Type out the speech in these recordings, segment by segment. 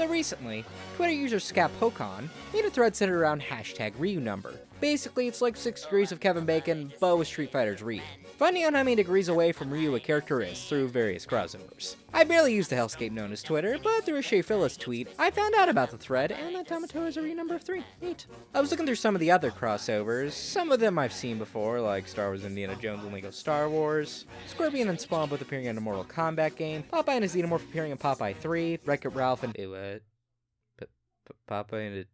So recently, Twitter user ScapHokon made a thread centered around hashtag Ryu number. Basically, it's like 6 degrees of Kevin Bacon, but with Street Fighter's Ryu. Finding out how many degrees away from Ryu a character is through various crossovers. I barely use the hellscape known as Twitter, but through a Shea Phyllis tweet, I found out about the thread, and that Tomato is a Ryu number of 3. Neat. I was looking through some of the other crossovers. Some of them I've seen before, like Star Wars Indiana Jones and Lego Star Wars, Scorpion and Spawn both appearing in a Mortal Kombat game, Popeye and a Xenomorph appearing in Popeye 3, Wreck-It Ralph and... Popeye and a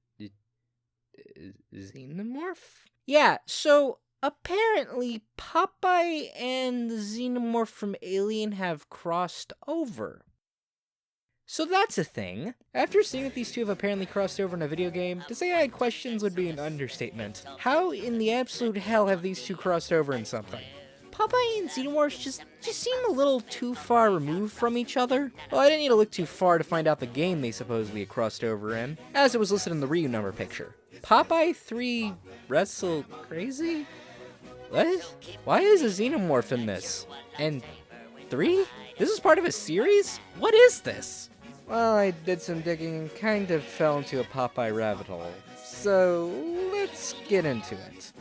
Xenomorph? Yeah, so apparently Popeye and the Xenomorph from Alien have crossed over. So that's a thing. After seeing that these two have apparently crossed over in a video game, to say I had questions would be an understatement. How in the absolute hell have these two crossed over in something? Popeye and Xenomorphs just seem a little too far removed from each other. Well, I didn't need to look too far to find out the game they supposedly had crossed over in, as it was listed in the Ryu number picture. Popeye 3 Wrestle Crazy? What? Why is a Xenomorph in this? And 3? This is part of a series? What is this? Well, I did some digging and kind of fell into a Popeye rabbit hole. So, let's get into it.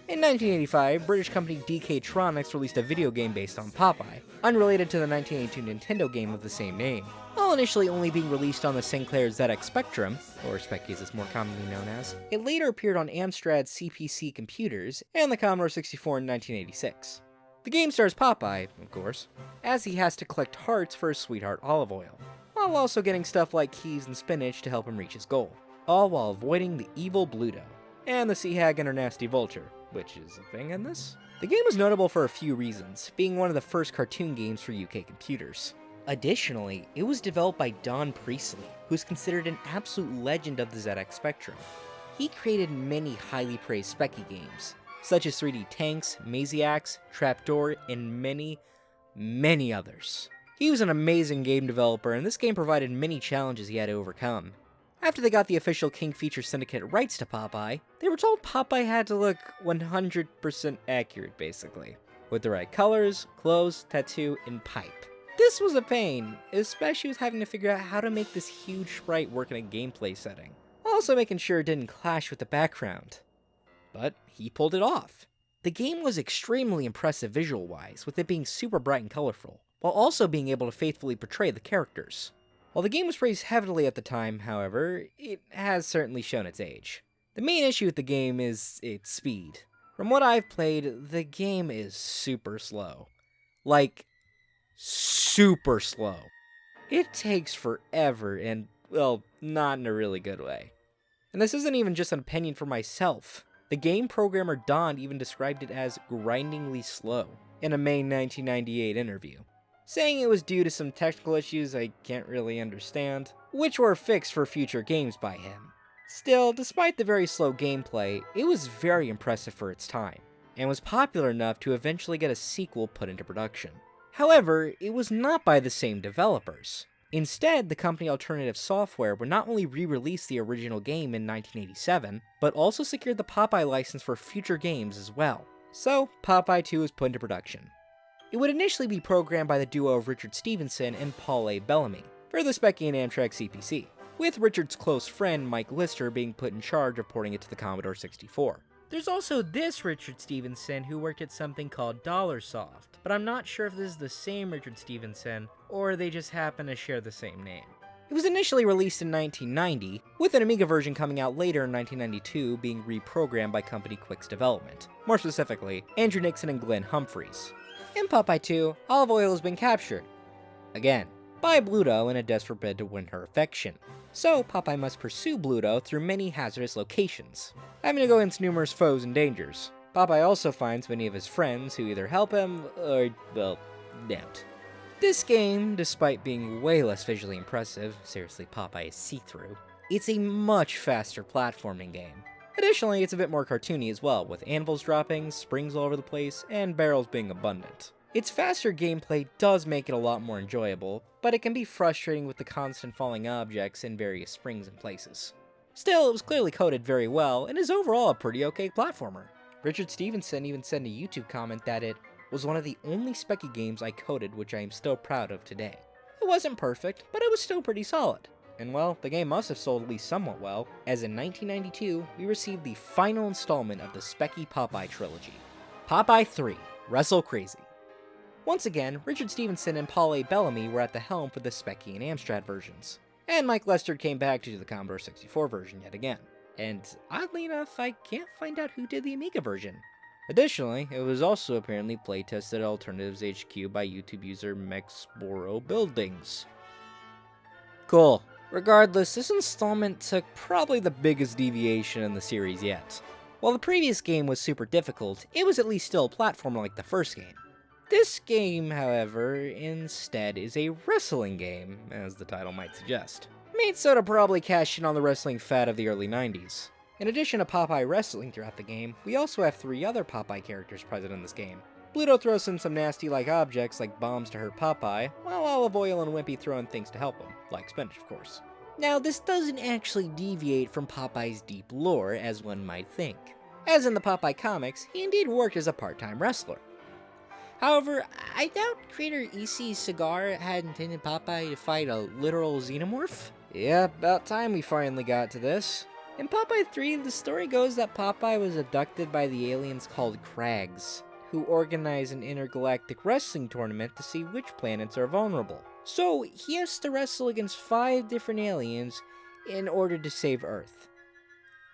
In 1985, British company DK Tronics released a video game based on Popeye, unrelated to the 1982 Nintendo game of the same name. While initially only being released on the Sinclair ZX Spectrum, or Speccy as it's more commonly known as, it later appeared on Amstrad's CPC computers and the Commodore 64 in 1986. The game stars Popeye, of course, as he has to collect hearts for his sweetheart Olive Oyl, while also getting stuff like keys and spinach to help him reach his goal, all while avoiding the evil Bluto, and the Sea Hag and her nasty vulture, which is a thing in this. The game was notable for a few reasons, being one of the first cartoon games for UK computers. Additionally, it was developed by Don Priestley, who is considered an absolute legend of the ZX Spectrum. He created many highly praised Speccy games, such as 3D Tanks, Maziacs, Trapdoor, and many, many others. He was an amazing game developer, and this game provided many challenges he had to overcome. After they got the official King Feature Syndicate rights to Popeye, they were told Popeye had to look 100% accurate, basically, with the right colors, clothes, tattoo, and pipe. This was a pain, especially with having to figure out how to make this huge sprite work in a gameplay setting, while also making sure it didn't clash with the background. But he pulled it off. The game was extremely impressive visual-wise, with it being super bright and colorful, while also being able to faithfully portray the characters. While the game was praised heavily at the time, however, it has certainly shown its age. The main issue with the game is its speed. From what I've played, the game is super slow. Like, super slow. It takes forever and, well, not in a really good way. And this isn't even just an opinion for myself. The game programmer Don even described it as grindingly slow in a May 1998 interview, saying it was due to some technical issues I can't really understand, which were fixed for future games by him. Still, despite the very slow gameplay, it was very impressive for its time, and was popular enough to eventually get a sequel put into production. However, it was not by the same developers. Instead, the company Alternative Software would not only re-release the original game in 1987, but also secured the Popeye license for future games as well. So, Popeye 2 was put into production. It would initially be programmed by the duo of Richard Stevenson and Paul A. Bellamy for the Speccy and Amtrak CPC, with Richard's close friend Mike Lister being put in charge of porting it to the Commodore 64. There's also this Richard Stevenson who worked at something called Dollarsoft, but I'm not sure if this is the same Richard Stevenson or they just happen to share the same name. It was initially released in 1990, with an Amiga version coming out later in 1992 being reprogrammed by company Quix Development, more specifically, Andrew Nixon and Glenn Humphreys. In Popeye 2, Olive Oyl has been captured, again, by Bluto in a desperate bid to win her affection. So Popeye must pursue Bluto through many hazardous locations, having to go against numerous foes and dangers. Popeye also finds many of his friends who either help him or, well, don't. This game, despite being way less visually impressive, seriously Popeye is see-through, it's a much faster platforming game. Additionally, it's a bit more cartoony as well, with anvils dropping, springs all over the place, and barrels being abundant. Its faster gameplay does make it a lot more enjoyable, but it can be frustrating with the constant falling objects and various springs in places. Still, it was clearly coded very well, and is overall a pretty okay platformer. Richard Stevenson even said in a YouTube comment that it was one of the only Speccy games I coded which I am still proud of today. It wasn't perfect, but it was still pretty solid. And well, the game must have sold at least somewhat well, as in 1992, we received the final installment of the Specky Popeye trilogy, Popeye 3, Wrestle Crazy. Once again, Richard Stevenson and Paul A. Bellamy were at the helm for the Specky and Amstrad versions, and Mike Lester came back to do the Commodore 64 version yet again. And oddly enough, I can't find out who did the Amiga version. Additionally, it was also apparently playtested at Alternatives HQ by YouTube user Mexboro Buildings. Cool. Regardless, this installment took probably the biggest deviation in the series yet. While the previous game was super difficult, it was at least still a platformer like the first game. This game, however, instead is a wrestling game, as the title might suggest. Made so to probably cash in on the wrestling fad of the early 90s. In addition to Popeye wrestling throughout the game, we also have 3 other Popeye characters present in this game. Bluto throws in some nasty-like objects like bombs to hurt Popeye, while Olive Oil and Wimpy throw in things to help him, like spinach of course. Now, this doesn't actually deviate from Popeye's deep lore, as one might think. As in the Popeye comics, he indeed worked as a part-time wrestler. However, I doubt creator E.C. Cigar had intended Popeye to fight a literal Xenomorph. Yeah, about time we finally got to this. In Popeye 3, the story goes that Popeye was abducted by the aliens called Krags, who organize an intergalactic wrestling tournament to see which planets are vulnerable. So, he has to wrestle against 5 different aliens in order to save Earth.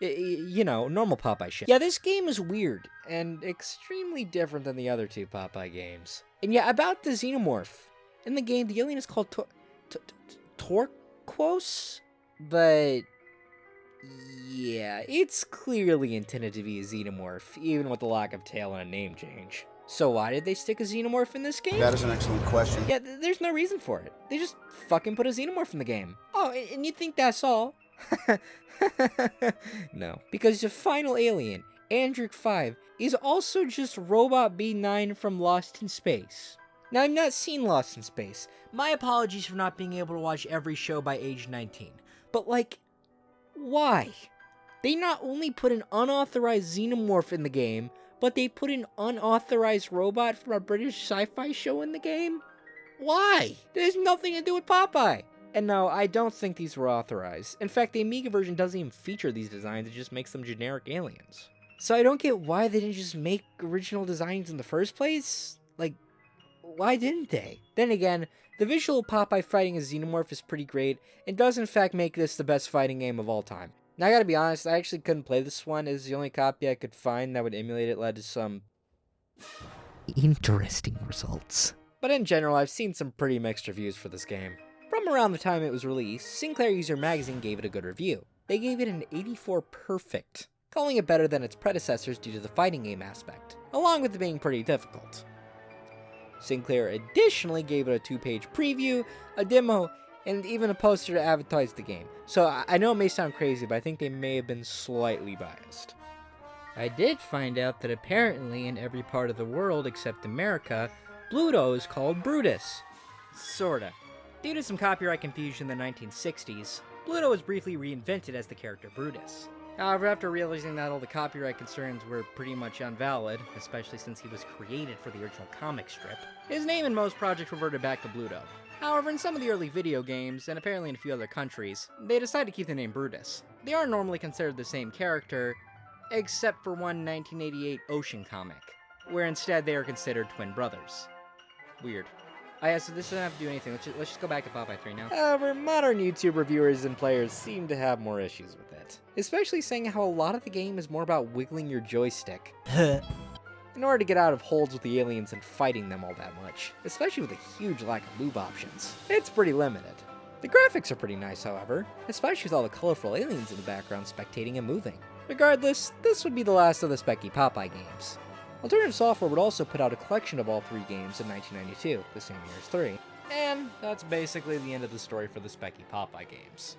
You know, normal Popeye shit. Yeah, this game is weird, and extremely different than the other 2 Popeye games. And yeah, about the Xenomorph. In the game, the alien is called Torquos, but yeah, it's clearly intended to be a Xenomorph, even with the lack of tail and a name change. So why did they stick a Xenomorph in this game? That is an excellent question. Yeah, there's no reason for it. They just fucking put a Xenomorph in the game. Oh, and you think that's all? No, because the final alien, Andric 5, is also just Robot B9 from Lost in Space. Now, I've not seen Lost in Space. My apologies for not being able to watch every show by age 19. But, like, why? They not only put an unauthorized Xenomorph in the game, but they put an unauthorized robot from a British sci-fi show in the game? Why? There's nothing to do with Popeye. And no, I don't think these were authorized. In fact, the Amiga version doesn't even feature these designs, it just makes them generic aliens. So I don't get why they didn't just make original designs in the first place? Like, why didn't they? Then again, the visual of Popeye fighting a Xenomorph is pretty great, and does in fact make this the best fighting game of all time. Now I gotta be honest, I actually couldn't play this one, as the only copy I could find that would emulate it led to some interesting results. But in general, I've seen some pretty mixed reviews for this game. From around the time it was released, Sinclair User Magazine gave it a good review. They gave it an 84 perfect, calling it better than its predecessors due to the fighting game aspect, along with it being pretty difficult. Sinclair additionally gave it a 2-page preview, a demo, and even a poster to advertise the game. So I know it may sound crazy, but I think they may have been slightly biased. I did find out that apparently in every part of the world except America, Bluto is called Brutus. Sorta. Due to some copyright confusion in the 1960s, Bluto was briefly reinvented as the character Brutus. However, after realizing that all the copyright concerns were pretty much invalid, especially since he was created for the original comic strip, his name in most projects reverted back to Bluto. However, in some of the early video games, and apparently in a few other countries, they decided to keep the name Brutus. They are normally considered the same character, except for one 1988 Ocean comic, where instead they are considered twin brothers. Weird. So this doesn't have to do anything. Let's just go back to Popeye 3 now. However, modern YouTube reviewers and players seem to have more issues with it. Especially saying how a lot of the game is more about wiggling your joystick in order to get out of holds with the aliens and fighting them all that much. Especially with a huge lack of move options. It's pretty limited. The graphics are pretty nice, however, especially with all the colorful aliens in the background spectating and moving. Regardless, this would be the last of the Specky Popeye games. Alternative Software would also put out a collection of all 3 games in 1992, the same year as 3. And that's basically the end of the story for the Specky Popeye games.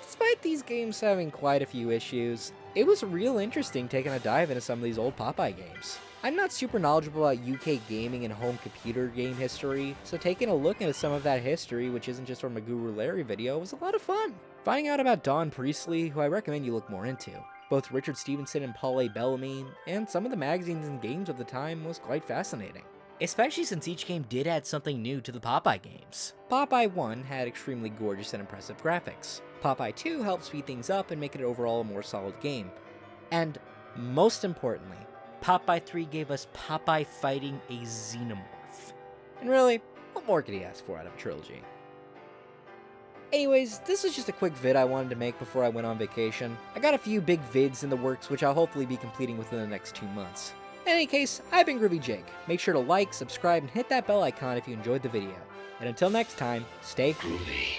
Despite these games having quite a few issues, it was real interesting taking a dive into some of these old Popeye games. I'm not super knowledgeable about UK gaming and home computer game history, so taking a look into some of that history, which isn't just from a Guru Larry video, was a lot of fun. Finding out about Don Priestley, who I recommend you look more into, both Richard Stevenson and Paul A. Bellamy, and some of the magazines and games of the time was quite fascinating. especially since each game did add something new to the Popeye games. Popeye 1 had extremely gorgeous and impressive graphics. Popeye 2 helped speed things up and make it overall a more solid game. And most importantly, Popeye 3 gave us Popeye fighting a Xenomorph. And really, what more could he ask for out of a trilogy? Anyways, this was just a quick vid I wanted to make before I went on vacation. I got a few big vids in the works which I'll hopefully be completing within the next 2 months. In any case, I've been Groovy Jake. Make sure to like, subscribe, and hit that bell icon if you enjoyed the video. And until next time, stay groovy.